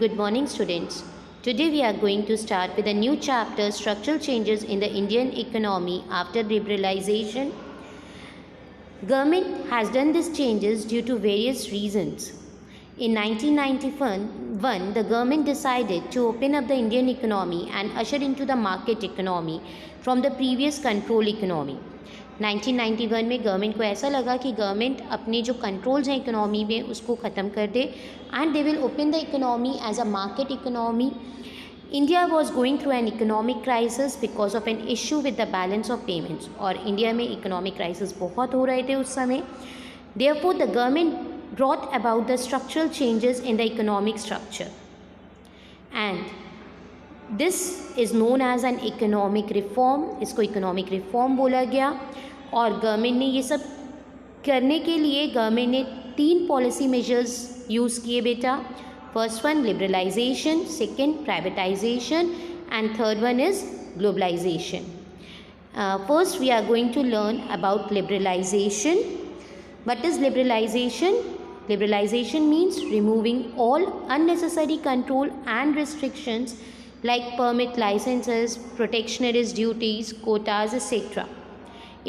Good morning, students. Today we are going to start with a new chapter, Structural Changes in the Indian Economy After Liberalization. Government has done these changes due to various reasons. In 1991, the government decided to open up the Indian economy and usher into the market economy from the previous control economy. 1991 में government को ऐसा लगा कि government अपने जो controls हैं economy में उसको ख़त्म कर दे and they will open the economy as a market economy. India was going through an economic crisis because of an issue with the balance of payments. और इंडिया में इकोनॉमिक क्राइसिस बहुत हो रहे थे उस समय. Therefore the government brought about the structural changes in the economic structure, and this is known as an economic reform. इसको economic reform बोला गया. और गवर्नमेंट ने ये सब करने के लिए गवर्नमेंट ने 3 पॉलिसी मेजर्स यूज़ किए बेटा. First one liberalization, second privatization and third one is globalization. First we are going to learn about liberalization. What is liberalization? Liberalization means removing all unnecessary control and restrictions like permit licenses, protectionist duties, quotas, etc.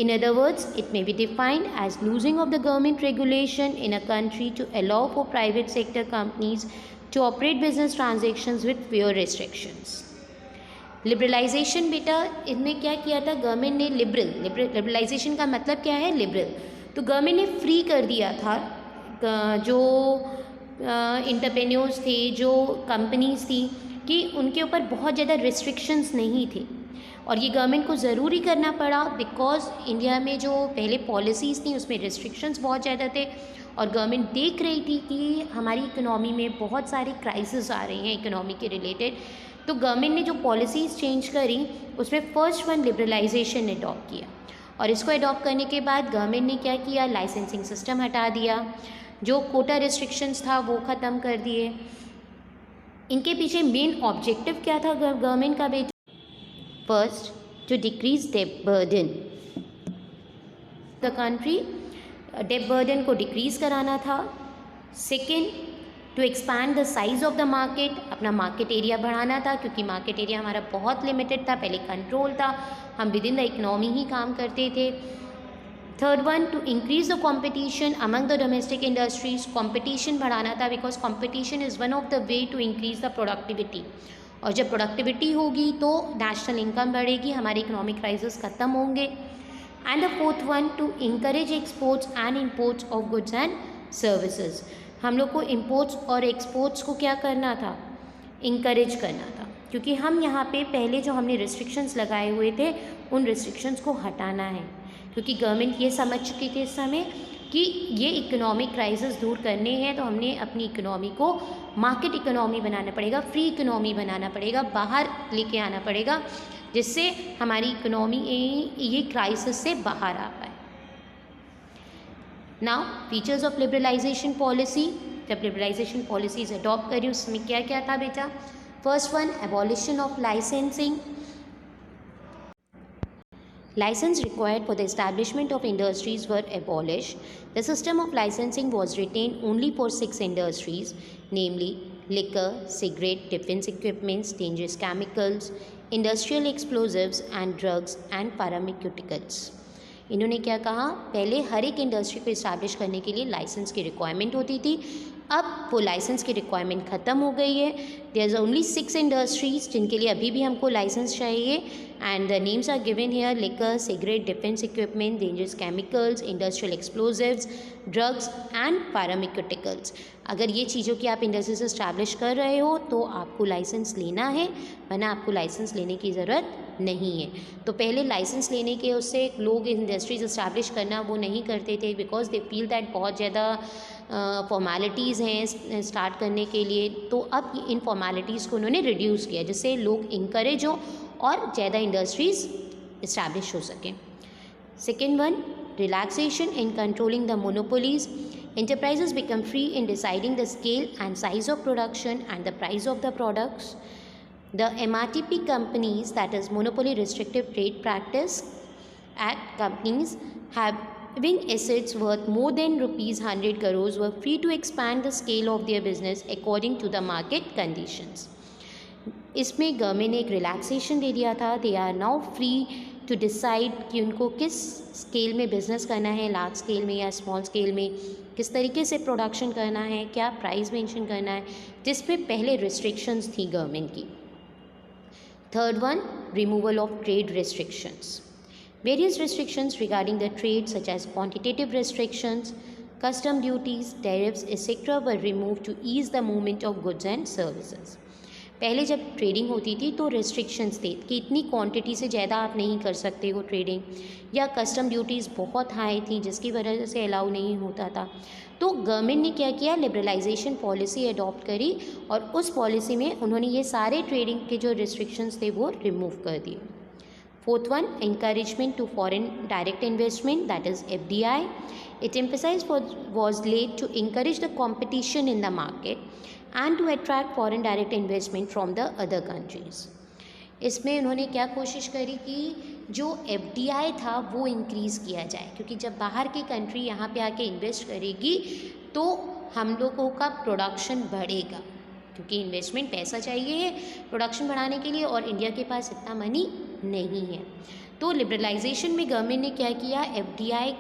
In other words, it may be defined as losing of the government regulation in a country to allow for private sector companies to operate business transactions with fewer restrictions. Liberalization बेटा इनमें क्या किया था government ने? Liberalisation का मतलब क्या है? लिबरल. तो गवर्नमेंट ने फ्री कर दिया था जो इंटरप्रेन्योर्स थे, जो कंपनीज थी, कि उनके ऊपर बहुत ज़्यादा रिस्ट्रिक्शंस नहीं थे. और ये गवर्नमेंट को ज़रूरी करना पड़ा बिकॉज इंडिया में जो पहले पॉलिसीज़ थी उसमें रिस्ट्रिक्शंस बहुत ज़्यादा थे. और गवर्नमेंट देख रही थी कि हमारी इकोनॉमी में बहुत सारे क्राइसिस आ रहे हैं इकोनॉमी के रिलेटेड. तो गवर्नमेंट ने जो पॉलिसीज़ चेंज करी उसमें फर्स्ट वन लिबरलाइजेशन ने अडॉप्ट किया. और इसको अडॉप्ट करने के बाद गवर्नमेंट ने क्या किया? लाइसेंसिंग सिस्टम हटा दिया, जो कोटा रिस्ट्रिक्शंस था वो ख़त्म कर दिए. इनके पीछे मेन ऑब्जेक्टिव क्या था गवर्नमेंट का बेटा? First, to decrease debt burden the country. Debt burden को डिक्रीज़ कराना था. Second, to expand the size of the market. अपना मार्केट एरिया बढ़ाना था क्योंकि मार्केट एरिया हमारा बहुत लिमिटेड था, पहले कंट्रोल था, हम विद इन द इकोनॉमी ही काम करते थे. Third one, to increase the competition among the domestic industries. Competition बढ़ाना था because competition is one of the way to increase the productivity. और जब प्रोडक्टिविटी होगी तो नेशनल इनकम बढ़ेगी, हमारे इकोनॉमिक क्राइसिस ख़त्म होंगे. And the fourth one, to encourage exports and imports of goods and services. हम लोग को इम्पोर्ट्स और एक्सपोर्ट्स को क्या करना था? इंकरेज करना था. क्योंकि हम यहाँ पे पहले जो हमने रिस्ट्रिक्शंस लगाए हुए थे उन रिस्ट्रिक्शंस को हटाना है. क्योंकि गवर्नमेंट ये समझ चुकी थी इस समय कि ये इकोनॉमिक क्राइसिस दूर करने हैं तो हमने अपनी इकोनॉमी को मार्केट इकोनॉमी बनाना पड़ेगा, फ्री इकोनॉमी बनाना पड़ेगा, बाहर लेके आना पड़ेगा, जिससे हमारी इकोनॉमी ये क्राइसिस से बाहर आ पाए. Now features of liberalisation policy. जब लिबरलाइजेशन पॉलिसीज अडॉप्ट करी उसमें क्या क्या था बेटा? First one, abolition of licensing. License required for the establishment of industries were abolished. The system of licensing was retained only for 6 industries, namely liquor, cigarette, defense equipments, dangerous chemicals, industrial explosives and drugs and pharmaceuticals. इन्होंने क्या कहा? पहले हर एक industry को establish करने के लिए licence की रिक्वायरमेंट होती थी. अब वो लाइसेंस की रिक्वायरमेंट ख़त्म हो गई है. देयर इज़ ओनली 6 इंडस्ट्रीज़ जिनके लिए अभी भी हमको लाइसेंस चाहिए. And the names are given here: liquor, cigarette, defence equipment, dangerous chemicals, industrial explosives, drugs and pharmaceuticals. अगर ये चीज़ों की आप इंडस्ट्रीज इस्टेब्लिश कर रहे हो तो आपको लाइसेंस लेना है, वरना आपको लाइसेंस लेने की ज़रूरत नहीं है. तो पहले लाइसेंस लेने के उससे लोग इंडस्ट्रीज इस्टेब्लिश करना वो नहीं करते थे बिकॉज दे फील दैट बहुत ज़्यादा फॉर्मेलिटीज़ हैं स्टार्ट करने के लिए. तो अब इन फॉर्मेलिटीज़ को उन्होंने रिड्यूस किया जिससे लोग इंकरेज हो और ज़्यादा इंडस्ट्रीज़ इस्टेब्लिश हो सकें. Second one, relaxation in controlling the monopolies. Enterprises become free in deciding the scale and size of production and the price of the products. The MRTP companies, that is Monopoly Restrictive Trade Practice Act companies, have having assets worth more than rupees 100 crores were free to expand the scale of their business according to the market conditions. इसमें government ने एक relaxation दे दिया था. They are now free to decide कि उनको किस scale में बिज़नेस करना है, लार्ज स्केल में या स्मॉल स्केल में, किस तरीके से प्रोडक्शन करना है, क्या प्राइस मेंशन करना है, जिसमें पहले रिस्ट्रिक्शंस थी गवर्नमेंट की. Third one, removal of trade restrictions. Various restrictions regarding the trade such as quantitative restrictions, custom duties, tariffs, etc. were removed to ease the movement of goods and services. पहले जब trading होती थी तो restrictions थे कि इतनी quantity से ज़्यादा आप नहीं कर सकते हो ट्रेडिंग, या कस्टम ड्यूटीज़ बहुत हाई थी जिसकी वजह से अलाउ नहीं होता था. तो गवर्नमेंट ने क्या किया, लिबरलाइजेशन पॉलिसी अडॉप्ट करी और उस पॉलिसी में उन्होंने ये सारे ट्रेडिंग के जो रिस्ट्रिक्शंस थे वो रिमूव कर दिए. Fourth one, encouragement to foreign direct investment, that is FDI. It emphasized was laid to encourage the competition in the market and to attract foreign direct investment from the other countries. इसमें उन्होंने क्या कोशिश करी कि जो FDI था वो increase किया जाए, क्योंकि जब बाहर की कंट्री यहाँ पे आके इन्वेस्ट करेगी तो हम लोगों का प्रोडक्शन बढ़ेगा, क्योंकि इन्वेस्टमेंट पैसा चाहिए प्रोडक्शन बढ़ाने के लिए और इंडिया के पास इतना मनी नहीं है. तो लिबरलाइजेशन में गवर्नमेंट ने क्या किया, FDI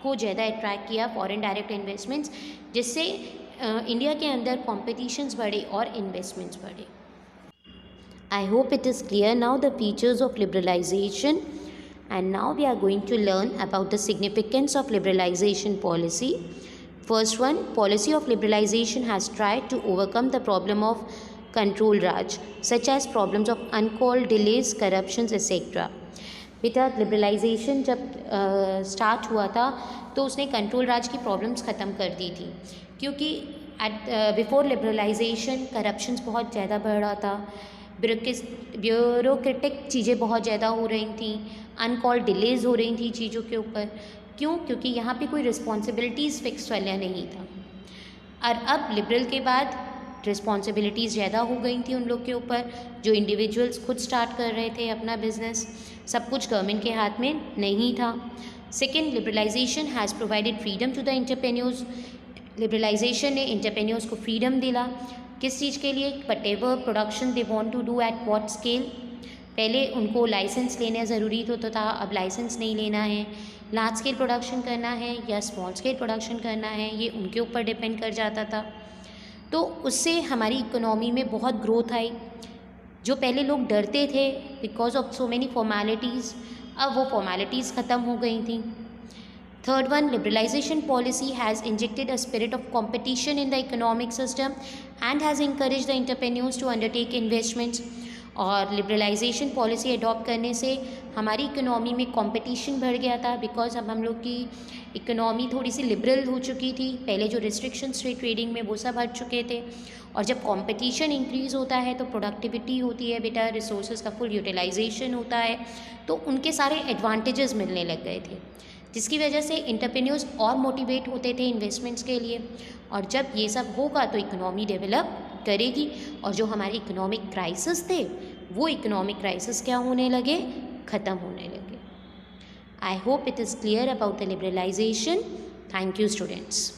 को ज़्यादा अट्रैक्ट किया, फॉरेन डायरेक्ट इन्वेस्टमेंट्स, जिससे इंडिया के अंदर कॉम्पिटिशन्स बढ़े और इन्वेस्टमेंट्स बढ़े. I hope it is clear now the features of liberalisation. And now we are going to learn about the significance of liberalisation policy. First one, policy of liberalization has tried to overcome the problem of control Raj, such as problems of uncalled delays, corruptions, etc. बेटा liberalisation जब start हुआ था तो उसने control राज की problems ख़त्म कर दी थी, क्योंकि बिफोर लिबरलाइजेशन करप्शंस बहुत ज़्यादा बढ़ रहा था, ब्यूरोक्रेटिक चीज़ें बहुत ज़्यादा हो रही थी, अनकॉल्ड डिलेज़ हो रही थी चीज़ों के ऊपर. क्यों? क्योंकि यहाँ पे कोई रिस्पॉन्सिबिलिटीज़ फिक्स वाला नहीं था. और अब लिबरल के बाद रिस्पॉन्सिबिलिटीज़ ज़्यादा हो गई थी उन लोग के ऊपर, जो इंडिविजुअल्स खुद स्टार्ट कर रहे थे अपना बिजनेस. सब कुछ गवर्नमेंट के हाथ में नहीं था. Second, liberalisation has provided freedom to the entrepreneurs. Liberalisation ने एंटरप्रेन्योर्स को फ्रीडम दिला. किस चीज़ के लिए? Whatever production they want to do at what scale. पहले उनको लाइसेंस लेना ज़रूरी तो था, अब लाइसेंस नहीं लेना है. लार्ज स्केल प्रोडक्शन करना है या स्मॉल स्केल प्रोडक्शन करना है, ये उनके ऊपर डिपेंड कर जाता था. तो उससे हमारी इकोनॉमी में बहुत ग्रोथ आई. जो पहले लोग डरते थे because of so many formalities, अब वो फॉर्मेलिटीज़ ख़त्म हो गई थी. Third one, liberalisation policy has injected a spirit of competition in the economic system and has encourage the entrepreneurs to undertake investments. और लिबरलाइजेशन पॉलिसी अडॉप्ट करने से हमारी इकोनॉमी में कंपटीशन बढ़ गया था, बिकॉज अब हम लोग की इकोनॉमी थोड़ी सी लिबरल हो चुकी थी. पहले जो रिस्ट्रिक्शंस थे ट्रेडिंग में वो सब हट चुके थे. और जब कंपटीशन इंक्रीज़ होता है तो प्रोडक्टिविटी होती है बेटा, रिसोर्सेज का फुल यूटिलाइजेशन होता है, तो उनके सारे एडवांटेजेस मिलने लग गए थे, जिसकी वजह से एंटरप्रेन्योर्स और मोटिवेट होते थे इन्वेस्टमेंट्स के लिए. और जब ये सब होगा तो इकोनॉमी डेवलप करेगी, और जो हमारे इकोनॉमिक क्राइसिस थे वो इकोनॉमिक क्राइसिस क्या होने लगे, ख़त्म होने लगे. I hope it is clear about the liberalisation. Thank you students.